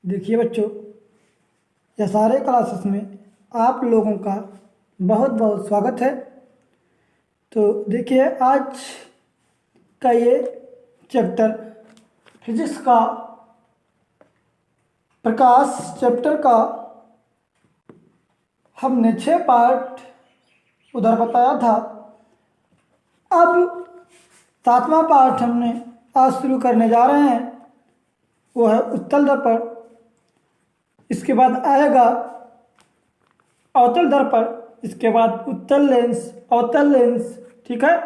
देखिए बच्चों, यह सारे क्लासेस में आप लोगों का बहुत बहुत स्वागत है। तो देखिए, आज का ये चैप्टर फिजिक्स का प्रकाश चैप्टर का हमने 6 पार्ट उधर बताया था। अब 7वां पार्ट हमने आज शुरू करने जा रहे हैं, वो है उत्तल दर्पण। इसके बाद आएगा अवतल दर्पण, इसके बाद उत्तल लेंस, अवतल लेंस। ठीक है,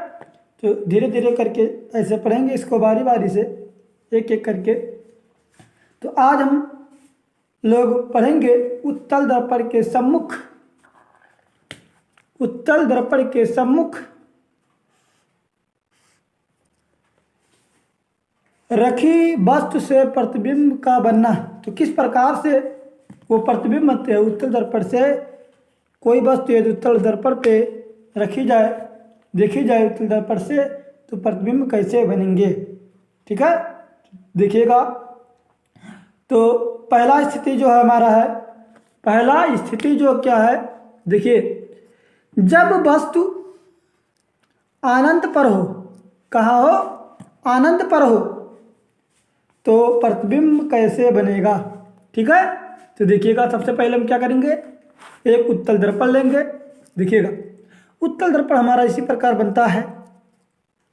तो धीरे धीरे करके ऐसे पढ़ेंगे इसको, बारी बारी से एक एक करके। तो आज हम लोग पढ़ेंगे उत्तल दर्पण के सम्मुख, उत्तल दर्पण के सम्मुख रखी वस्तु से प्रतिबिंब का बनना। तो किस प्रकार से वो प्रतिबिंब बनते हैं उत्तल दर्पण से। कोई वस्तु यदि उत्तल दर्पण पे रखी जाए, देखी जाए उत्तल दर्पण से, तो प्रतिबिंब कैसे बनेंगे। ठीक है, देखिएगा। तो पहला स्थिति जो है हमारा है, पहला स्थिति जो क्या है, देखिए, जब वस्तु अनंत पर हो, कहाँ हो, अनंत पर हो, तो प्रतिबिंब कैसे बनेगा। ठीक है, तो देखिएगा, सबसे पहले हम क्या करेंगे, एक उत्तल दर्पण लेंगे। देखिएगा, उत्तल दर्पण हमारा इसी प्रकार बनता है।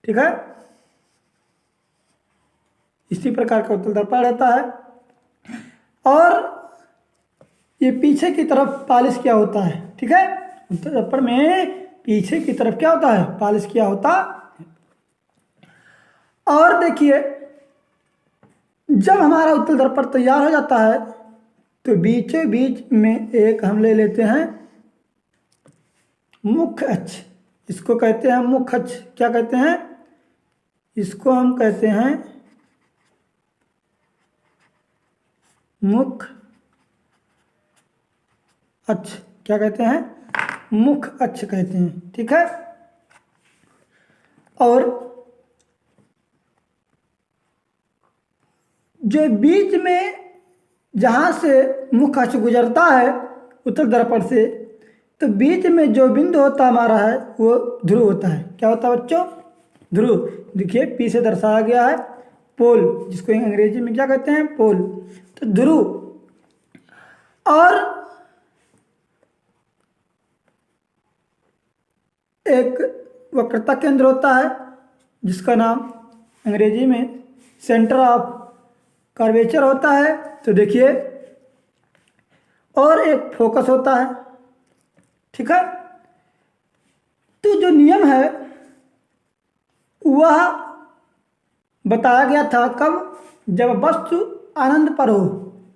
ठीक है, इसी प्रकार का उत्तल दर्पण रहता है, और ये पीछे की तरफ पॉलिश किया होता है। ठीक है, उत्तल दर्पण में पीछे की तरफ क्या होता है, पॉलिश किया होता है। और देखिए, जब हमारा उत्तल दर्पण तैयार हो जाता है, तो बीचों बीच में एक हम ले लेते हैं मुख्य अक्ष। इसको कहते हैं मुख्य अक्ष। क्या कहते हैं, इसको हम कहते हैं मुख्य अक्ष। क्या कहते हैं, मुख्य अक्ष कहते हैं। ठीक है, और जो बीच में जहाँ से मुख्य अक्ष गुजरता है उत्तल दर्पण से, तो बीच में जो बिंदु होता हमारा है वो ध्रुव होता है। क्या होता है बच्चों, ध्रुव। देखिए, पी से दर्शाया गया है पोल, जिसको अंग्रेजी में क्या कहते हैं, पोल। तो ध्रुव, और एक वक्रता केंद्र होता है जिसका नाम अंग्रेजी में सेंटर ऑफ कर्वेचर होता है। तो देखिए, और एक फोकस होता है। ठीक है, तो जो नियम है वह बताया गया था कब, जब वस्तु अनंत पर हो।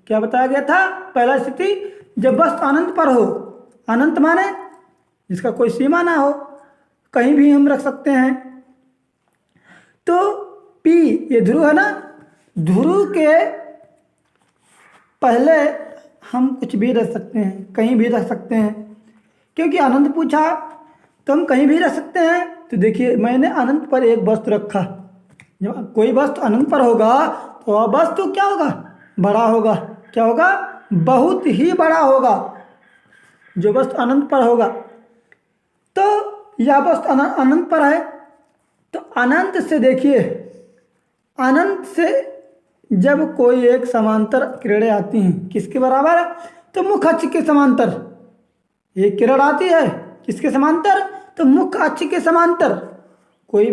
क्या बताया गया था, पहला स्थिति, जब वस्तु अनंत पर हो। अनंत माने जिसका कोई सीमा ना हो, कहीं भी हम रख सकते हैं। तो P, ये ध्रुव है ना, ध्रुव के पहले हम कुछ भी रख सकते हैं, कहीं भी रख सकते हैं, क्योंकि अनंत पूछा तो हम कहीं भी रख सकते हैं। तो देखिए, मैंने अनंत पर एक वस्तु रखा। जब कोई वस्तु अनंत पर होगा तो वह वस्तु क्या होगा, बड़ा होगा। क्या होगा, बहुत ही बड़ा होगा जो वस्तु अनंत पर होगा। तो यह वस्तु अनंत पर है, तो अनंत से देखिए, अनंत से जब कोई एक समांतर किरणें आती हैं, किसके बराबर है, तो मुख्य अक्ष के समांतर एक किरण आती है। किसके समांतर, तो मुख्य अक्ष के समांतर। कोई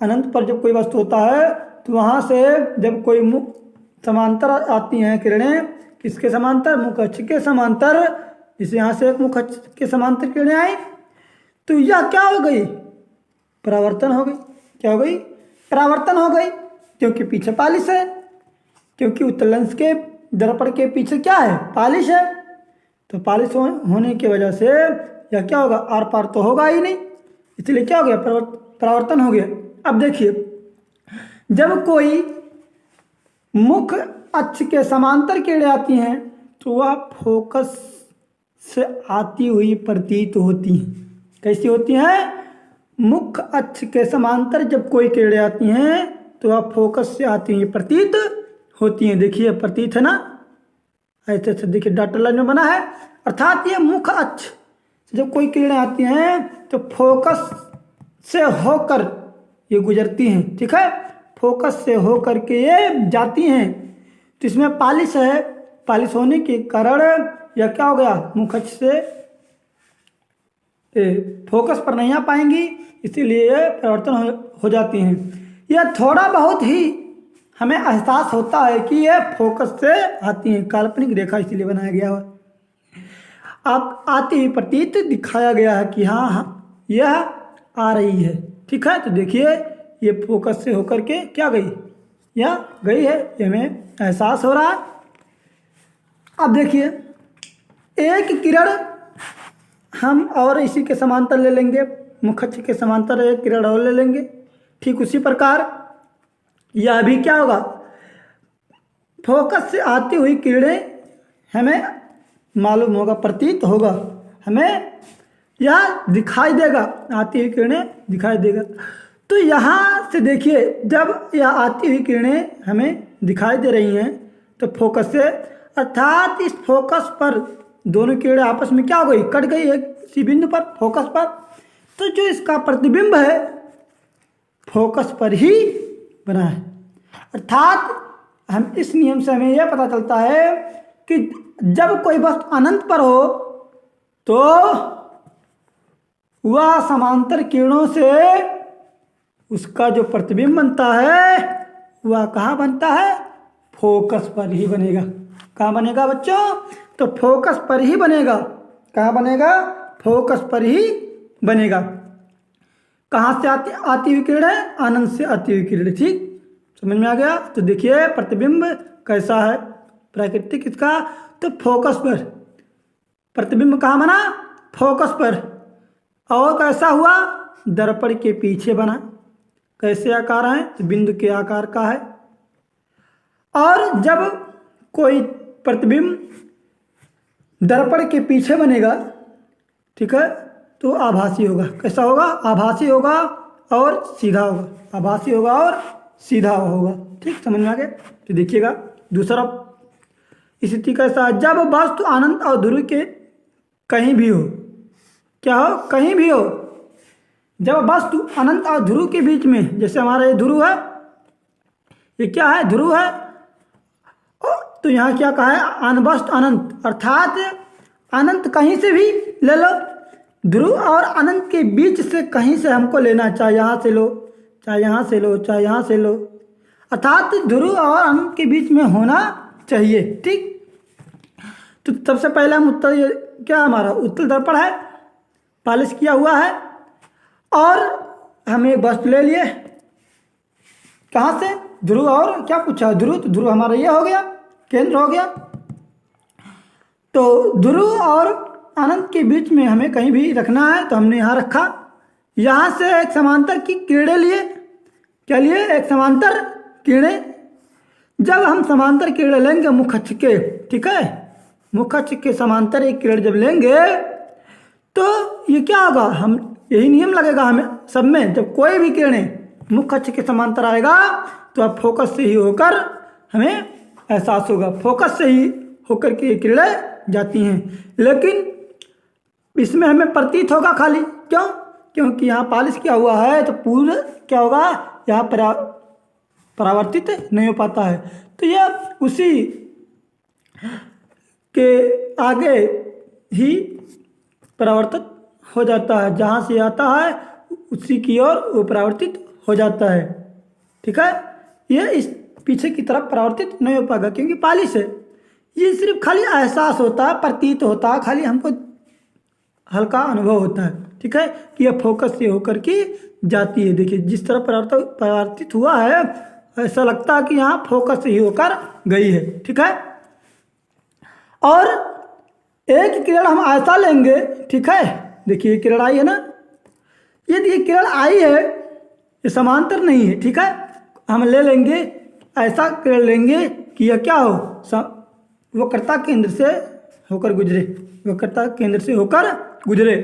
अनंत पर जब कोई वस्तु होता है, तो वहाँ से जब कोई समांतर आती हैं किरणें, किसके समांतर, मुख्य अक्ष के समांतर। इसे यहाँ से एक मुख्य अक्ष के समांतर किरणें आई, तो यह क्या हो गई, परावर्तन हो गई। क्या हो गई, परावर्तन हो गई, क्योंकि पीछे पॉलिश है। क्योंकि उत्तल लेंस के दर्पण के पीछे क्या है, पॉलिश है। तो पॉलिश होने की वजह से यह क्या होगा, आर पार तो होगा ही नहीं, इसलिए क्या हो गया, परावर्तन हो गया। अब देखिए, जब कोई मुख्य अक्ष के समांतर किरणें आती हैं, तो वह फोकस से आती हुई प्रतीत होती हैं। कैसी होती हैं, मुख्य अक्ष के समांतर जब कोई किरणें आती हैं, तो वह फोकस से आती हुई प्रतीत होती हैं। देखिए प्रतीत है ना, ऐसे ऐसे देखिए डॉटेड लाइन में बना है। अर्थात ये मुख्य अक्ष से जब कोई किरणें आती हैं तो फोकस से होकर ये गुजरती हैं, ठीक है, फोकस से होकर के ये जाती हैं। तो इसमें पालिश है, पालिश होने के कारण यह क्या हो गया, मुख्य अक्ष से फोकस पर नहीं आ पाएंगी, इसीलिए ये परिवर्तन हो जाती हैं। यह थोड़ा बहुत ही हमें एहसास होता है कि ये फोकस से आती हैं, काल्पनिक रेखा इसीलिए बनाया गया है। आप आती हुई प्रतीत दिखाया गया है कि हाँ हाँ यह आ रही है, ठीक है। तो देखिए ये फोकस से होकर के क्या गई, यह गई है, ये हमें एहसास हो रहा है। अब देखिए एक किरण हम और इसी के समांतर ले लेंगे, मुख्य अक्ष के समांतर एक किरण और ले लेंगे। ठीक उसी प्रकार यह भी क्या होगा, फोकस से आती हुई किरणें हमें मालूम होगा, प्रतीत होगा, हमें यह दिखाई देगा, आती हुई किरणें दिखाई देगा। तो यहाँ से देखिए जब यह आती हुई किरणें हमें दिखाई दे रही हैं तो फोकस से, अर्थात इस फोकस पर दोनों किरणें आपस में क्या हो गई, कट गई एक सी बिंदु पर, फोकस पर। तो जो इसका प्रतिबिंब है फोकस पर ही बना है। अर्थात हम इस नियम से हमें यह पता चलता है कि जब कोई वस्तु अनंत पर हो तो वह समांतर किरणों से उसका जो प्रतिबिंब बनता है वह कहाँ बनता है, फोकस पर ही बनेगा। कहाँ बनेगा बच्चों, तो फोकस पर ही बनेगा। कहाँ बनेगा, फोकस पर ही बनेगा। कहाँ से आती हुई किरणें, अनंत से आती हुई किरणें, ठीक समझ में आ गया। तो देखिए प्रतिबिंब कैसा है प्राकृतिक इसका, तो फोकस पर, प्रतिबिंब कहाँ बना, फोकस पर। और कैसा हुआ, दर्पण के पीछे बना। कैसे आकार है, तो बिंदु के आकार का है। और जब कोई प्रतिबिंब दर्पण के पीछे बनेगा, ठीक है, तो आभासी होगा। कैसा होगा, आभासी होगा और सीधा होगा, आभासी होगा और सीधा होगा, ठीक समझ में आ गया। तो देखिएगा दूसरा स्थिति कैसा है, जब वस्तु अनंत और ध्रुव के कहीं भी हो, क्या हो, कहीं भी हो, जब वस्तु अनंत और ध्रुव के बीच में, जैसे हमारा ये ध्रुव है, ये क्या है, ध्रुव है, तो यहाँ क्या कहा है, वस्तु अनंत, अर्थात अनंत कहीं से भी ले लो, ध्रुव और अनंत के बीच से कहीं से हमको लेना, चाहे यहाँ से लो, चाहे यहाँ से लो, चाहे यहाँ से लो, अर्थात ध्रुव और अनंत के बीच में होना चाहिए, ठीक। तो सबसे पहले हम उत्तर, क्या हमारा उत्तल दर्पण है, पॉलिश किया हुआ है, और हम एक वस्तु ले लिए, कहाँ से, ध्रुव और क्या पूछा, ध्रुव, तो ध्रुव हमारा ये हो गया, केंद्र हो गया। तो ध्रुव और अनंत के बीच में हमें कहीं भी रखना है, तो हमने यहाँ रखा। यहाँ से एक समांतर की किरणें लिए, क्या लिए, एक समांतर किरणें। जब हम समांतर किरणें लेंगे मुख्य अक्ष के, ठीक है, मुख्य अक्ष के समांतर एक किरण जब लेंगे तो ये क्या होगा, हम यही नियम लगेगा हमें सब में, जब कोई भी किरणें मुख्य अक्ष के समांतर आएगा तो अब फोकस से ही होकर हमें एहसास होगा, फोकस से ही होकर के किरणें जाती हैं। लेकिन इसमें हमें प्रतीत होगा खाली, क्यों, क्योंकि यहाँ पॉलिश किया हुआ है, तो पूरा क्या होगा, यहाँ परावर्तित नहीं हो पाता है। तो यह उसी के आगे ही परावर्तित हो जाता है, जहाँ से आता है उसी की ओर वो परावर्तित हो जाता है, ठीक है। ये इस पीछे की तरफ परावर्तित नहीं हो पाएगा क्योंकि पॉलिश है। ये सिर्फ खाली एहसास होता है, प्रतीत होता है, खाली हमको हल्का अनुभव होता है, ठीक है, कि यह फोकस से होकर के जाती है। देखिए जिस तरह परावर्तित हुआ है ऐसा लगता है कि यहाँ फोकस से ही होकर गई है, ठीक है। और एक किरण हम ऐसा लेंगे, ठीक है, देखिए किरण आई है ना, यदि ये किरण आई है, ये समांतर नहीं है, ठीक है, हम ले लेंगे ऐसा किरण लेंगे कि यह क्या हो, वक्रता केंद्र से होकर गुजरे, वक्रता केंद्र से होकर गुजरे।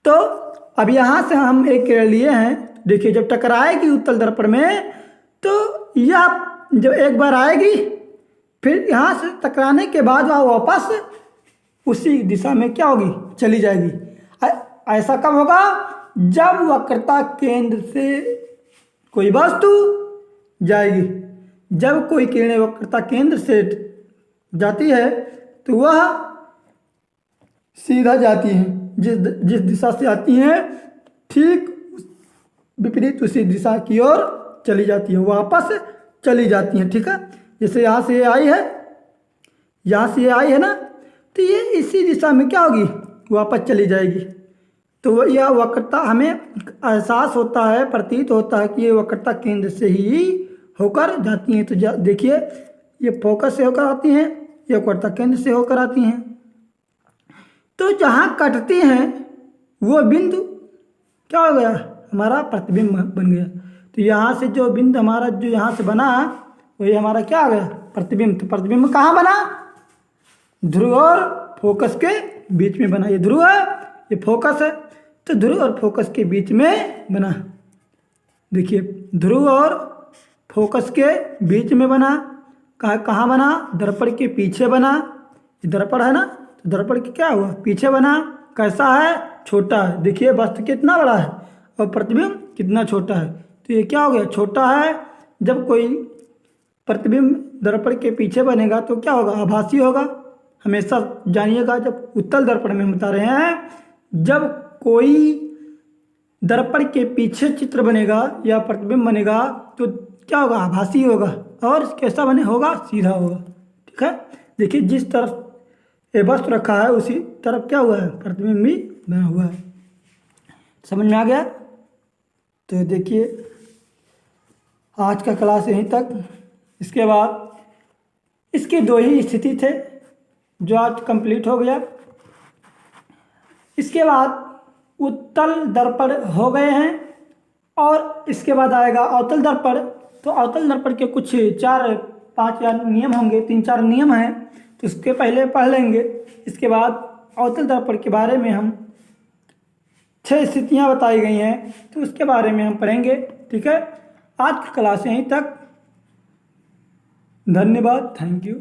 तो अब यहाँ से हम एक किरण लिए हैं, देखिए जब टकराएगी उत्तल दर्पण में तो यह जब एक बार आएगी फिर यहाँ से टकराने के बाद वह वापस उसी दिशा में क्या होगी, चली जाएगी। ऐसा कब होगा, जब वक्रता केंद्र से कोई वस्तु जाएगी। जब कोई किरणें वक्रता केंद्र से जाती है तो वह सीधा जाती हैं, जिस दिशा से आती हैं ठीक विपरीत उसी दिशा की ओर चली जाती हैं, वापस चली जाती हैं। ठीक है, जैसे यहाँ से आई है, यहाँ से आई है ना, तो ये इसी दिशा में क्या होगी, वापस चली जाएगी। तो यह वक्रता हमें एहसास होता है, प्रतीत होता है कि ये वक्रता केंद्र से ही होकर जाती हैं। तो देखिए ये फोकस से होकर आती हैं, ये वक्रता केंद्र से होकर आती हैं। तो जहाँ कटती हैं वो बिंदु क्या हो गया, हमारा प्रतिबिंब बन गया। तो यहाँ से जो बिंदु हमारा जो यहाँ से बना वही हमारा क्या आ गया, प्रतिबिंब। तो प्रतिबिंब कहाँ बना, ध्रुव और फोकस के बीच में बना। ये ध्रुव है, ये फोकस है, तो ध्रुव और फोकस के बीच में बना। देखिए ध्रुव और फोकस के बीच में बना। कहाँ बना, दर्पण के पीछे बना। ये दर्पण है ना, तो दर्पण के क्या हुआ, पीछे बना। कैसा है, छोटा है। देखिए वस्तु कितना बड़ा है और प्रतिबिंब कितना छोटा है, तो ये क्या हो गया, छोटा है। जब कोई प्रतिबिंब दर्पण के पीछे बनेगा तो क्या होगा, आभासी होगा। हमेशा जानिएगा, जब उत्तल दर्पण में हम बता रहे हैं, जब कोई दर्पण के पीछे चित्र बनेगा या प्रतिबिंब बनेगा तो क्या होगा, आभासी होगा। और कैसा बने होगा, सीधा होगा। ठीक है, देखिए जिस तरफ ये वस्तु रखा है उसी तरफ क्या हुआ है, प्रतिबिंब भी बना हुआ है। समझ में आ गया। तो देखिए आज का क्लास यहीं तक। इसके बाद इसके दो ही स्थिति थे जो आज कंप्लीट हो गया। इसके बाद उत्तल दर्पण हो गए हैं और इसके बाद आएगा अवतल दर्पण। तो अवतल दर्पण के कुछ 4-5 नियम होंगे, 3-4 नियम हैं, तो इसके पहले पढ़ लेंगे। इसके बाद अवतल दर्पण के बारे में हम 6 स्थितियाँ बताई गई हैं, तो उसके बारे में हम पढ़ेंगे। ठीक है, आज की क्लास यहीं तक। धन्यवाद, थैंक यू।